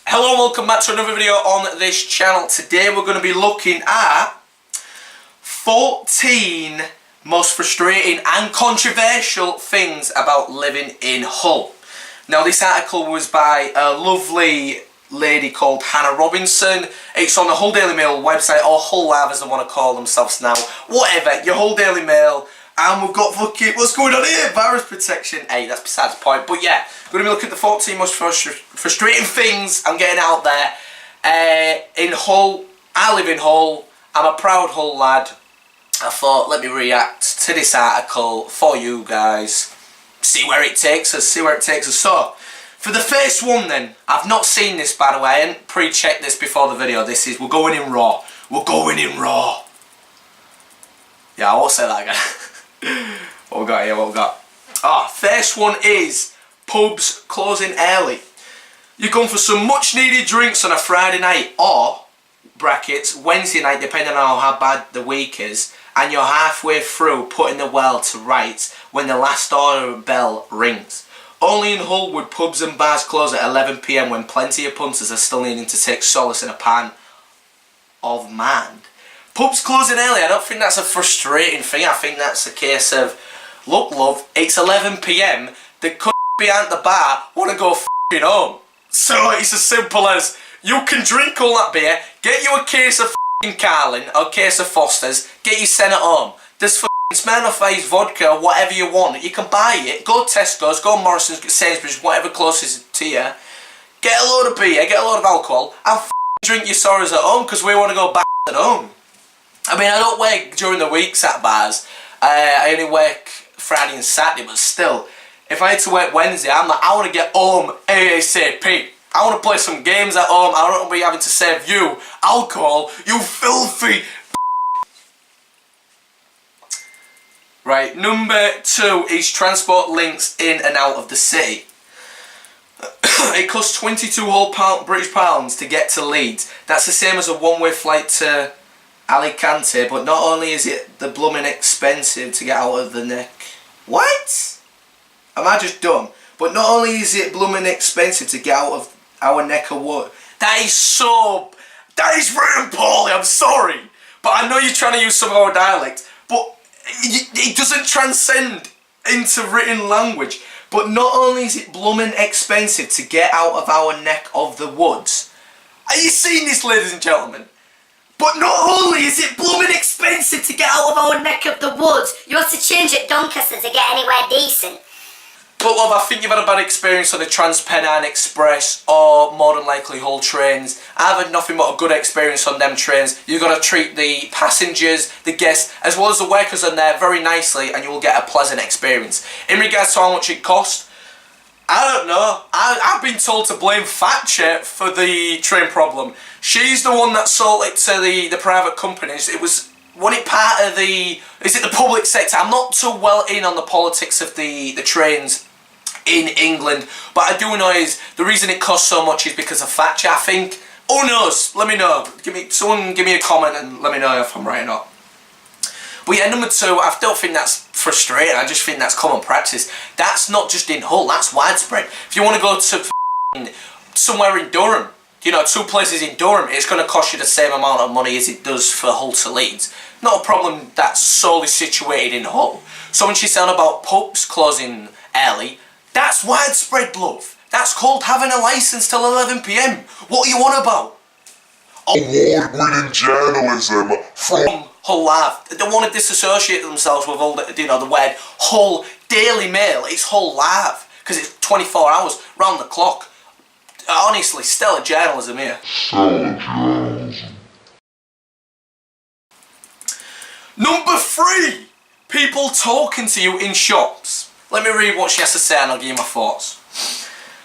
Hello and welcome back to another video on this channel. Today we're going to be looking at 14 most frustrating and controversial things about living in Hull. Now this article was by a lovely lady called Hannah Robinson. It's on the Hull Daily Mail website, or Hull Live as they want to call themselves now. Whatever, your Hull Daily Mail. And we've got fucking, what's going on here? Virus protection. Hey, that's besides the point. But yeah, we're going to be looking at the 14 most frustrating things I'm getting out there in Hull. I live in Hull. I'm a proud Hull lad. I thought, let me react to this article for you guys. See where it takes us, So, for the first one then, I've not seen this by the way. I hadn't pre-checked this before the video. We're going in raw. We're going in raw. Yeah, I won't say that again. What we got here, first one is pubs closing early. You're going for some much needed drinks on a Friday night, or, brackets, Wednesday night, depending on how bad the week is, and you're halfway through putting the world to rights when the last order bell rings. Only in Hull would pubs and bars close at 11 PM when plenty of punters are still needing to take solace in a pan of man. Pubs closing early, I don't think that's a frustrating thing. I think that's a case of, look love, it's 11 PM, the c*** behind the bar want to go f***ing home. So it's as simple as, you can drink all that beer, get you a case of f***ing Carling, or a case of Foster's, get you sent at home. There's f***ing Smirnoff Ice vodka, or whatever you want, you can buy it, go Tesco's, go Morrison's, get Sainsbury's, whatever closest to you, get a load of beer, get a load of alcohol, and f***ing drink your sorrows at home, because we want to go back at home. I mean, I don't work during the weeks at bars. I only work Friday and Saturday, but still, if I had to work Wednesday, I'm like, I want to get home ASAP. I want to play some games at home. I don't want to be having to serve you alcohol, you filthy. Right, number 2 is transport links in and out of the city. It costs 22 British pounds to get to Leeds. That's the same as a one-way flight to Alicante, but not only is it the blooming expensive to get out of the neck. What? Am I just dumb? But not only is it blooming expensive to get out of our neck of wood. That is written poorly, I'm sorry. But I know you're trying to use some of our dialect, but it doesn't transcend into written language. But not only is it blooming expensive to get out of our neck of the woods. Are you seeing this, ladies and gentlemen? But not only is it blooming expensive to get out of our neck of the woods, you have to change at Doncaster to get anywhere decent. But love, I think you've had a bad experience on the Trans-Pennine Express or more than likely Hull trains. I've had nothing but a good experience on them trains. You've got to treat the passengers, the guests, as well as the workers on there very nicely, and you will get a pleasant experience. In regards to how much it costs, I don't know. I've been told to blame Thatcher for the train problem. She's the one that sold it to the private companies. Wasn't it part of the public sector? I'm not too well in on the politics of the trains in England, but I do know is the reason it costs so much is because of Thatcher, I think. Who knows? Let me know. Someone give me a comment and let me know if I'm right or not. But yeah, number 2, I don't think that's frustrating, I just think that's common practice. That's not just in Hull, that's widespread. If you want to go to somewhere in Durham, you know, 2 places in Durham, it's going to cost you the same amount of money as it does for Hull to Leeds. Not a problem that's solely situated in Hull. So when she's saying about pubs closing early, that's widespread, love. That's called having a licence till 11 PM. What are you on about? Award-winning journalism from Hull Live. They want to disassociate themselves with all the, the word Hull Daily Mail. It's Hull Live because it's 24 hours round the clock. Honestly, stellar journalism here. Number 3, people talking to you in shops. Let me read what she has to say and I'll give you my thoughts.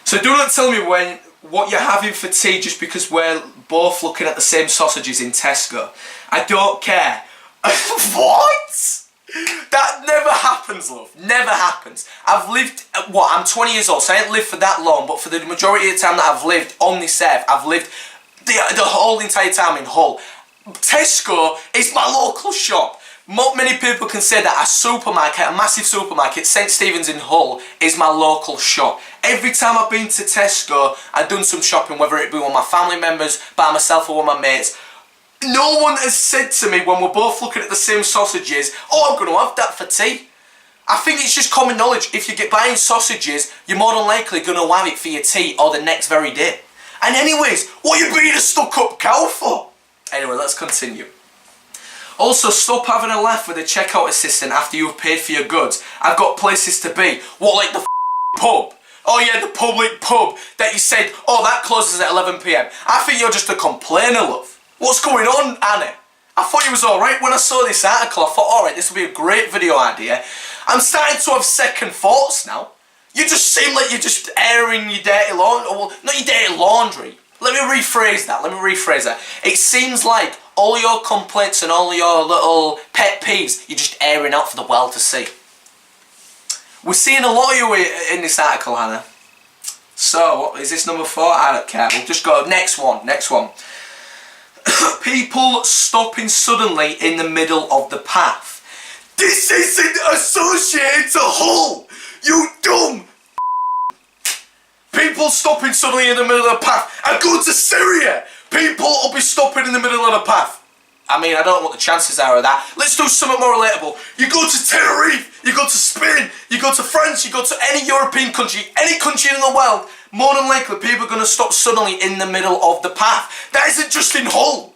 So do not tell me what you're having for tea just because we're both looking at the same sausages in Tesco. I don't care. What? That never happens, love. Never happens. I've lived, I'm 20 years old, so I ain't lived for that long, but for the majority of the time that I've lived on this earth, I've lived the whole entire time in Hull. Tesco is my local shop. Not many people can say that a supermarket, a massive supermarket, St Stephen's in Hull, is my local shop. Every time I've been to Tesco and done some shopping, whether it be with my family members, by myself or with my mates, no one has said to me when we're both looking at the same sausages, oh, I'm going to have that for tea. I think it's just common knowledge. If you get buying sausages, you're more than likely going to have it for your tea or the next very day. And anyways, what are you being a stuck-up cow for? Anyway, let's continue. Also, stop having a laugh with a checkout assistant after you've paid for your goods. I've got places to be. What, like the pub? Oh yeah, the public pub that you said, oh, that closes at 11 PM. I think you're just a complainer, love. What's going on, Annie? I thought you was alright when I saw this article. I thought, alright, this will be a great video idea. I'm starting to have second thoughts now. You just seem like you're just airing your dirty laundry. Well, not your dirty laundry. Let me rephrase that. It seems like all your complaints and all your little pet peeves, you're just airing out for the world to see. We're seeing a lot of you in this article, Hannah. So, is this number 4? I don't care. We'll just go next one. People stopping suddenly in the middle of the path. This isn't associated to Hull, you dumb. People stopping suddenly in the middle of the path. I go to Syria. People will be stopping in the middle of the path. I mean, I don't know what the chances are of that. Let's do something more relatable. You go to Tenerife, you go to Spain, you go to France, you go to any European country, any country in the world, more than likely people are going to stop suddenly in the middle of the path. That isn't just in Hull.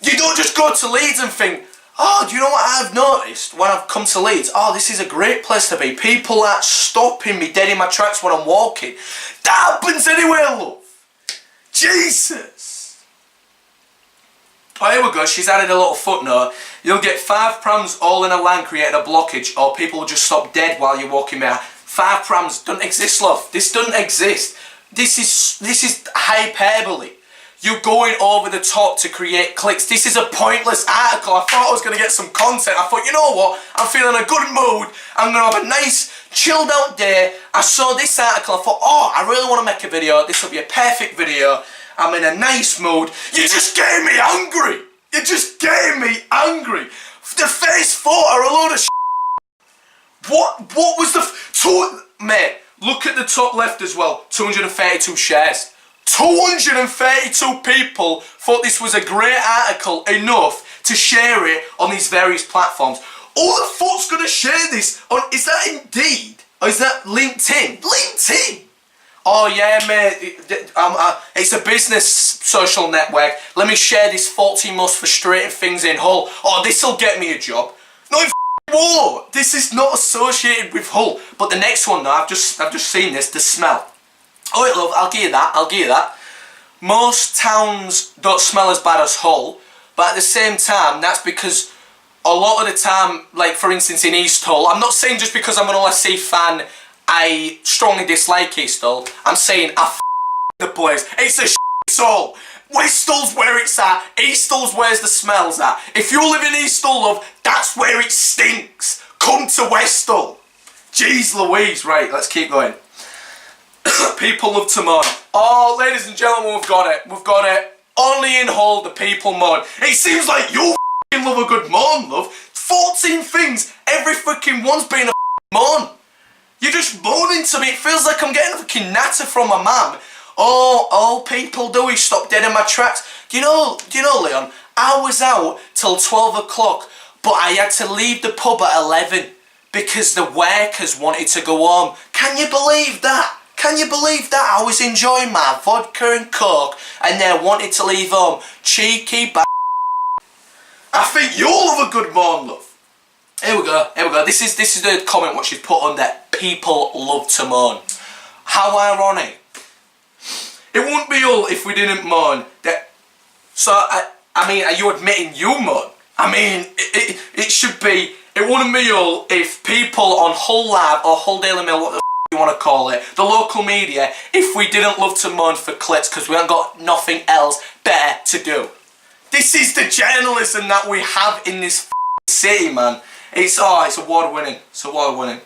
You don't just go to Leeds and think, oh, do you know what I've noticed when I've come to Leeds? Oh, this is a great place to be. People aren't stopping me dead in my tracks when I'm walking. That happens anywhere, love. Jesus. Oh, here we go. She's added a little footnote. You'll get 5 prams all in a line creating a blockage, or people will just stop dead while you're walking there. 5 prams don't exist, love. This doesn't exist. This is hyperbole. You're going over the top to create clicks. This is a pointless article. I thought I was going to get some content. I thought, you know what? I'm feeling a good mood. I'm going to have a nice, chilled out day. I saw this article. I thought, oh, I really want to make a video. This will be a perfect video. I'm in a nice mood. You just getting me angry. You just getting me angry. The first 4 are a load of What was the... Mate, look at the top left as well. 232 shares. 232 people thought this was a great article enough to share it on these various platforms. Who the fuck's going to share this on... Is that Indeed? Or is that LinkedIn? LinkedIn! Oh yeah, mate, it's a business social network. Let me share this 14 most frustrating things in Hull. Oh, this'll get me a job. No, it won't. This is not associated with Hull. But the next one, though, I've just seen this. The smell. Oh, wait, love, I'll give you that. Most towns don't smell as bad as Hull, but at the same time, that's because a lot of the time, like for instance in East Hull, I'm not saying just because I'm an LSC fan, I strongly dislike East Hull. I'm saying I the place. It's a shithole. West Hull's where it's at. East Hull's where's the smells at. If you live in East Hull, love, that's where it stinks. Come to West Hull. Jeez Louise. Right, let's keep going. People love to moan. Oh, ladies and gentlemen, we've got it. Only in Hull the people moan. It seems like you love a good moan, love. 14 things. Every freaking one's been a moan. You're just moaning to me. It feels like I'm getting a fucking natter from my mum. Oh, all people do is stop dead in my tracks. Do you know, Leon? I was out till 12 o'clock, but I had to leave the pub at 11 because the workers wanted to go home. Can you believe that? Can you believe that? I was enjoying my vodka and coke and they wanted to leave home. Cheeky b****. I think you'll have a good moan, love. Here we go. This is the comment what she's put on that. People love to moan. How ironic. It wouldn't be all if we didn't moan. So, I mean, are you admitting you moan? I mean, it should be, it wouldn't be all if people on Hull Lab or Hull Daily Mail, what the you want to call it, the local media, if we didn't love to moan for clicks because we haven't got nothing else better to do. This is the journalism that we have in this city, man. It's award winning. It's award winning.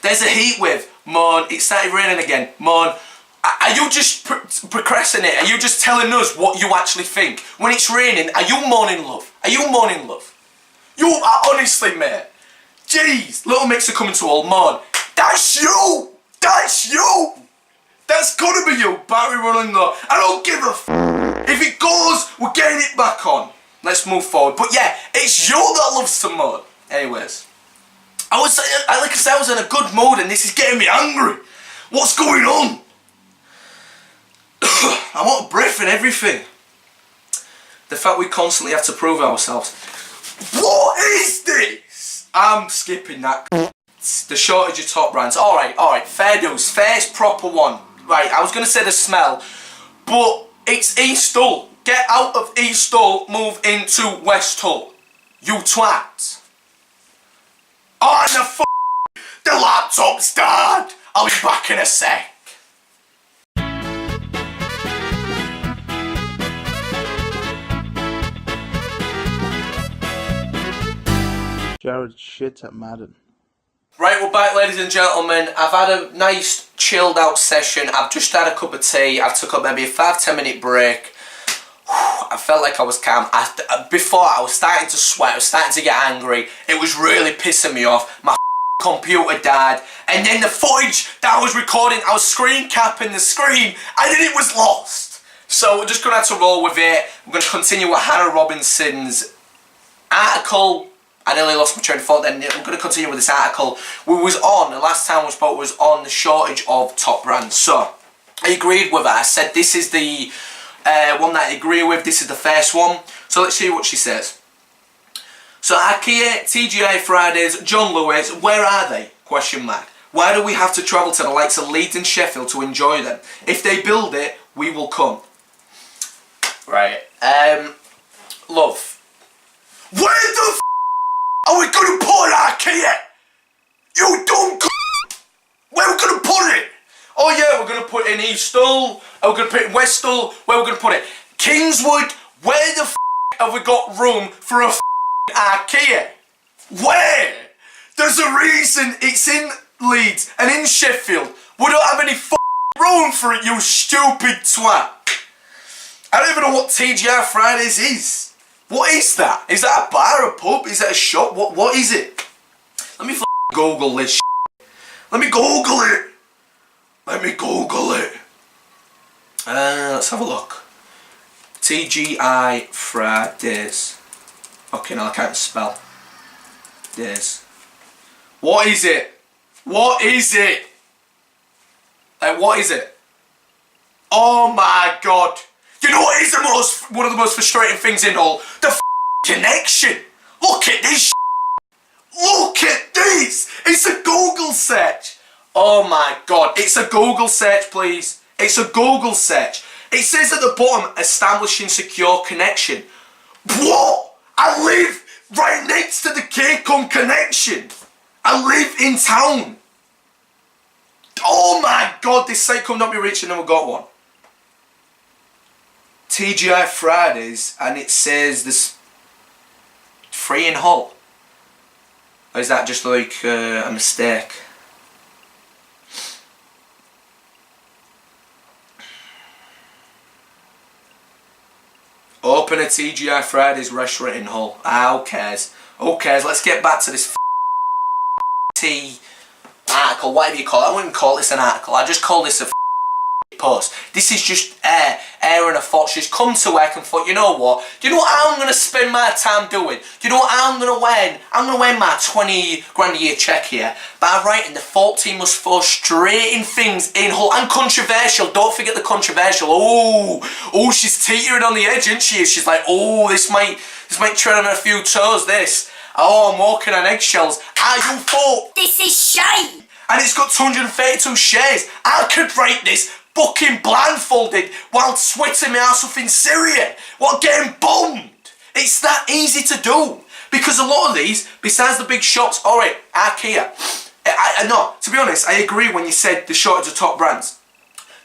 There's a heat wave. Moan. It started raining again. Moan. Are you just procrastinating? Are you just telling us what you actually think? When it's raining, are you moaning, love? Are you moaning, love? You are honestly, mate. Jeez, Little Mixer coming to Old Mon. That's you! That's you! That's gotta be you, battery running low. I don't give a f. If it goes, we're getting it back on. Let's move forward. But yeah, it's you that loves some mud. Anyways, like I said, I was in a good mood and this is getting me angry. What's going on? I want a breath and everything. The fact we constantly have to prove ourselves. What is this? I'm skipping that. The shortage of top brands. Alright, fair dues. First proper one. Right, I was going to say the smell, but it's East Hull. Get out of East Hull, move into West Hull. You twat. Oh, and the laptop's dead. I'll be back in a sec. Jared shit at Madden. Right, we're back, ladies and gentlemen. I've had a nice chilled out session. I've just had a cup of tea. I took up maybe a 5-10 minute break. I felt like I was calm. Before, I was starting to sweat. I was starting to get angry. It was really pissing me off. My computer died. And then the footage that I was recording, I was screen capping the screen. And then it was lost. So we're just going to have to roll with it. We're going to continue with Hannah Robinson's article. I nearly lost my train of thought then. I'm going to continue with this article. The last time we spoke was on the shortage of top brands. So, I agreed with her. I said this is the one that I agree with. This is the first one. So let's see what she says. So IKEA, TGI Fridays, John Lewis, where are they? Question mark. Why do we have to travel to the likes of Leeds and Sheffield to enjoy them? If they build it, we will come. Right. Love. Where the f are we going to put IKEA? You dumb c***. Where are we going to put it? Oh yeah, we're going to put it in East Hull. We're going to put it in West Hull. Where are we going to put it? Kingswood. Where the f have we got room for a f IKEA? Where? There's a reason it's in Leeds and in Sheffield. We don't have any f room for it, you stupid twat. I don't even know what TGI Fridays is. What is that? Is that a bar, a pub? Is that a shop? What is it? Let me Google this shit. Let me Google it. Let me Google it. Let's have a look. TGI Fridays. Okay, no, I can't spell. Days. What is it? What is it? What is it? Oh my god. You know what is one of the most frustrating things in all? The connection. Look at this. Look at this. It's a Google search. Oh my god. It's a Google search, please. It's a Google search. It says at the bottom, establishing secure connection. What? I live right next to the K-Com connection. I live in town. Oh my god, this site could not be reached and never got one. TGI Fridays, and it says this free in Hull. Or is that just like a mistake? Open a TGI Fridays restaurant in Hull. Who cares? Who cares? Let's get back to this article, whatever you call it. I wouldn't call this an article. I just call this a post. This is just air and a thought. She's come to work and thought, you know what? Do you know what I'm going to spend my time doing? Do you know what I'm going to win? I'm going to win my 20 grand a year check here by writing the 14 most frustrating things in Hull and controversial. Don't forget the controversial. Oh, she's teetering on the edge, isn't she? She's like, oh, this might tread on a few toes. This. Oh, I'm walking on eggshells. You thought This is shite. and it's got 232 shares. I could write this fucking blindfolded while sweating my ass off in Syria while getting bombed. It's that easy to do. Because a lot of these, besides the big shops, alright, IKEA. No, to be honest, I agree when you said the shortage of top brands.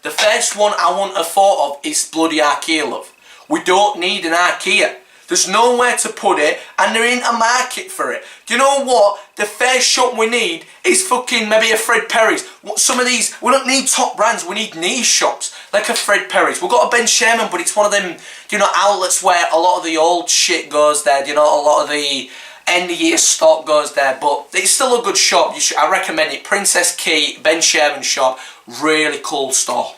The first one I want a thought of is bloody IKEA, love. We don't need an IKEA. There's nowhere to put it, and there ain't a market for it. Do you know what? The first shop we need is fucking maybe a Fred Perry's. Some of these, we don't need top brands, we need niche shops, like a Fred Perry's. We've got a Ben Sherman, but it's one of them, you know, outlets where a lot of the old shit goes there. You know, a lot of the end of year stock goes there, but it's still a good shop. I recommend it. Princess Key, Ben Sherman shop, really cool store.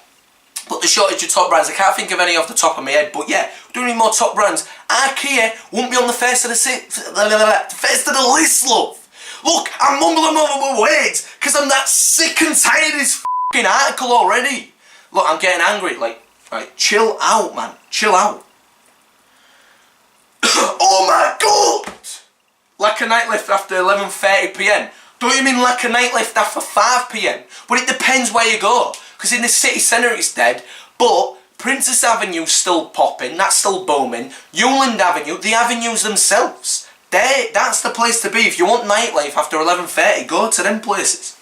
But the shortage of top brands, I can't think of any off the top of my head, but yeah, we do need more top brands. IKEA won't be on the first of the list, love. Look, I'm mumbling over my words because I'm that sick and tired of this fucking article already. Look, I'm getting angry, like, right, chill out, man, chill out. Oh my God! Like a nightlift after 11:30 PM. Don't you mean like a nightlift after 5 PM? But it depends where you go. Because in the city centre it's dead, but Princess Avenue's still popping, that's still booming. Newland Avenue, the avenues themselves, that's the place to be. If you want nightlife after 11:30, go to them places.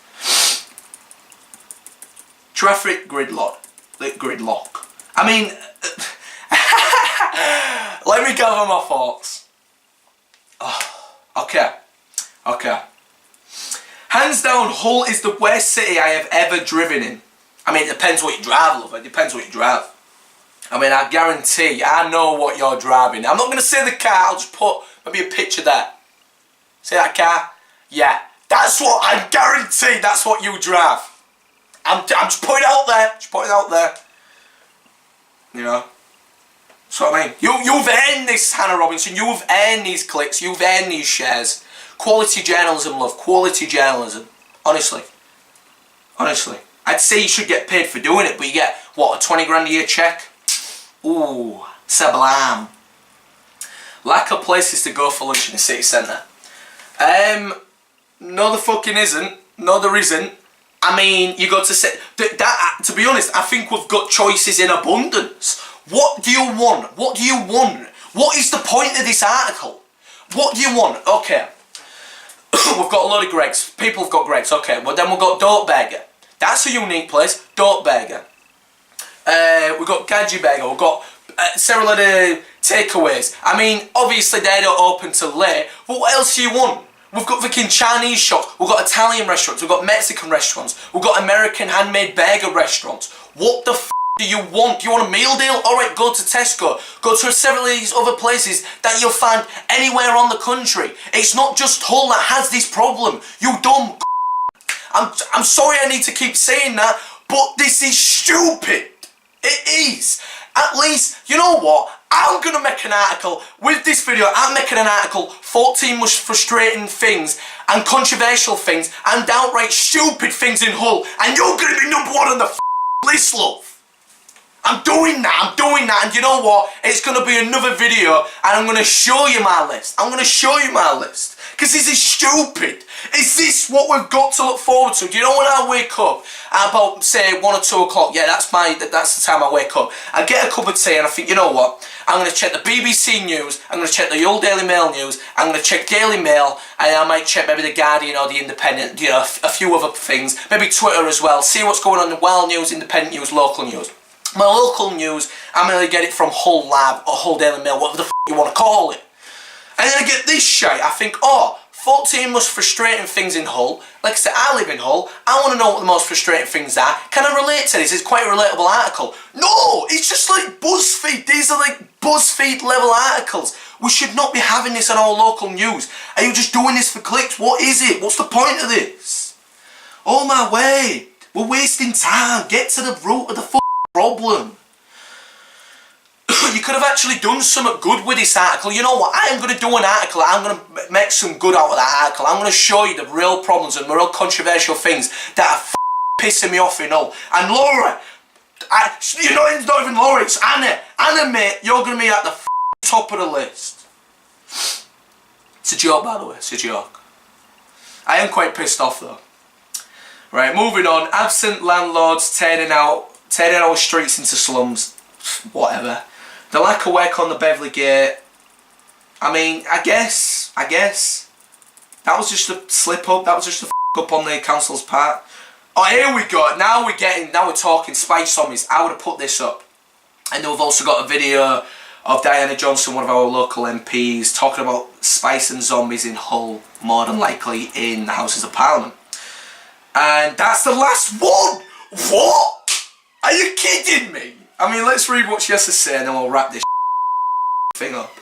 Traffic gridlock. I mean, let me gather my thoughts. Oh, okay. Hands down, Hull is the worst city I have ever driven in. I mean, it depends what you drive, love. It depends what you drive. I mean, I guarantee, I know what you're driving. I'm not going to say the car, I'll just put maybe a picture there. See that car? Yeah. That's what I guarantee, that's what you drive. I'm just putting it out there. You know? That's what I mean. You've earned this, Hannah Robinson. You've earned these clicks. You've earned these shares. Quality journalism, love. Quality journalism. Honestly. I'd say you should get paid for doing it, but you get, what, a 20 grand a year check? Ooh, sublime. Lack of places to go for lunch in the city centre. No, there fucking isn't. No, there isn't. I mean, you got to say to be honest, I think we've got choices in abundance. What do you want? What is the point of this article? What do you want? Okay. We've got a load of Greggs. People have got Greggs. Okay, well then we've got Dope Burger. That's a unique place. Dope Burger. We've got Gadget Burger. We've got several other takeaways. I mean, obviously they don't open till late. But what else do you want? We've got fucking Chinese shops. We've got Italian restaurants. We've got Mexican restaurants. We've got American handmade burger restaurants. What the f do you want? Do you want a meal deal? Alright, go to Tesco. Go to several of these other places that you'll find anywhere around the country. It's not just Hull that has this problem. You dumb I'm sorry I need to keep saying that, but this is stupid. It is. At least, you know what? I'm going to make an article, with this video, I'm making an article, 14 most frustrating things and controversial things and downright stupid things in Hull, and you're going to be number one on the list, love. I'm doing that, and you know what? It's going to be another video, and I'm going to show you my list. Because this is stupid. Is this what we've got to look forward to? Do you know when I wake up about, say, 1 or 2 o'clock? Yeah, that's the time I wake up. I get a cup of tea and I think, you know what? I'm going to check the BBC News, I'm going to check the old Daily Mail News, I'm going to check Daily Mail, and I might check maybe the Guardian or the Independent, you know, a few other things. Maybe Twitter as well. See what's going on in Wild News, Independent News, local news. My local news, I'm going to get it from Hull Lab or Hull Daily Mail, whatever the f you want to call it. And then I get this shite. I think, oh, 14 most frustrating things in Hull. Like I said, I live in Hull. I want to know what the most frustrating things are. Can I relate to this? It's quite a relatable article. No, it's just like BuzzFeed. These are like BuzzFeed level articles. We should not be having this on our local news. Are you just doing this for clicks? What is it? What's the point of this? Oh my word. We're wasting time. Get to the root of the problem. You could have actually done something good with this article. You know what? I am going to do an article. I'm going to make some good out of that article. I'm going to show you the real problems and the real controversial things that are pissing me off in Hull. And Laura, you know, it's not even Laura, it's Anna. Anna, mate, you're going to be at the top of the list. It's a joke, by the way. It's a joke. I am quite pissed off, though. Right, moving on. Absent landlords turning our streets into slums. Whatever. The lack of work on the Beverley Gate. I mean, I guess that was just a slip up. That was just a up on the council's part. Oh, here we go. Now we're talking spice zombies. I would have put this up. And then we've also got a video of Diana Johnson, one of our local MPs, talking about spice and zombies in Hull, more than likely in the Houses of Parliament. And that's the last one. What? Are you kidding me? I mean, let's read what she has to say and then we'll wrap this thing up.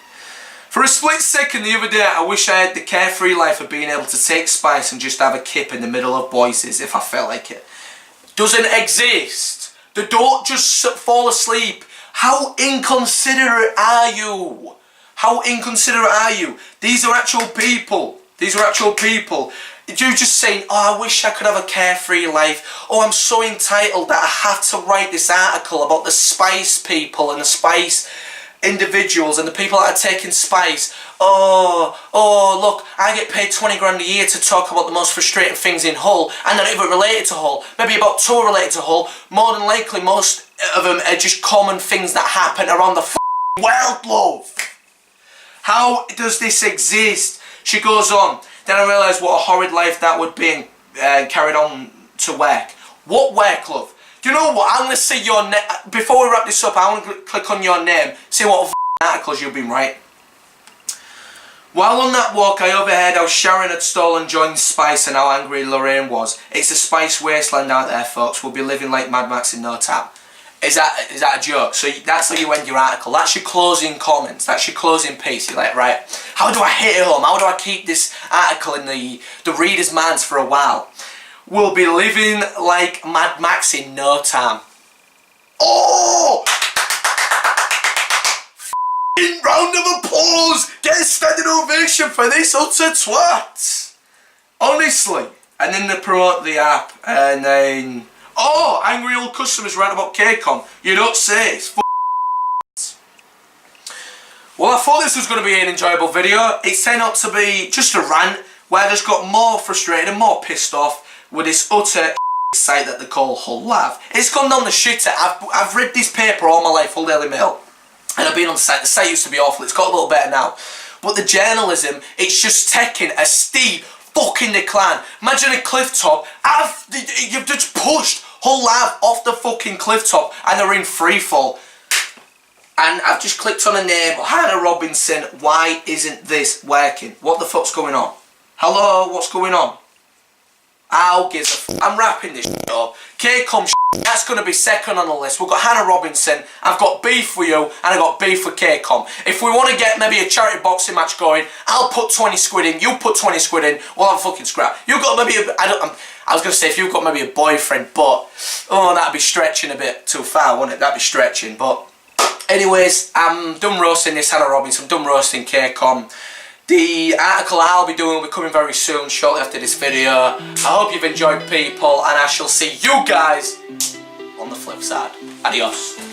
For a split second the other day, I wish I had the carefree life of being able to take spice and just have a kip in the middle of voices if I felt like it. Doesn't exist. They don't just fall asleep. How inconsiderate are you? How inconsiderate are you? These are actual people. These are actual people. You're just saying, oh, I wish I could have a carefree life. Oh, I'm so entitled that I have to write this article about the spice people and the spice individuals and the people that are taking spice. Oh, look, I get paid 20 grand a year to talk about the most frustrating things in Hull, and they're not even related to Hull. Maybe about 2 are related to Hull. More than likely, most of them are just common things that happen around the world, love. How does this exist? She goes on. Then I realised what a horrid life that would be, and carried on to work. What work, love? Do you know what? I'm going to see your name. Before we wrap this up, I want to click on your name, see what articles you've been writing. While on that walk, I overheard how Sharon had stolen John's spice and how angry Lorraine was. It's a spice wasteland out there, folks. We'll be living like Mad Max in no time. Is that a joke? So that's how you end your article. That's your closing comments. That's your closing piece. You're like, right, how do I hit it home? How do I keep this article in the reader's minds for a while? We'll be living like Mad Max in no time. Oh! F***ing round of applause! Get a standing ovation for this utter twat! Honestly. And then they promote the app, and then... Oh! Angry old customers rant about KCOM. You don't say. It's Well, I thought this was going to be an enjoyable video. It turned out to be just a rant, where I just got more frustrated and more pissed off with this utter site that they call Hull Live. It's gone down the shitter. I've read this paper all my life, Hull Daily Mail, and I've been on the site. The site used to be awful. It's got a little better now. But the journalism, it's just taking a steep fucking decline. Imagine a cliff top. You've just pushed Hull Live off the fucking cliff top and they're in free fall. And I've just clicked on a name, Hannah Robinson. Why isn't this working? What the fuck's going on? Hello, what's going on? I'll give a I'm wrapping this shit up. KCOM shit, that's going to be second on the list. We've got Hannah Robinson. I've got beef with you, and I've got beef with KCOM. If we want to get maybe a charity boxing match going, I'll put 20 squid in, you put 20 squid in, we'll have a fucking scrap. You've got maybe I was going to say if you've got maybe a boyfriend, but, oh, that'd be stretching a bit too far, wouldn't it? That'd be stretching, but... Anyways, I'm done roasting this Hannah Robinson, I'm done roasting KCOM. The article I'll be doing will be coming very soon, shortly after this video. I hope you've enjoyed, people, and I shall see you guys on the flip side. Adios.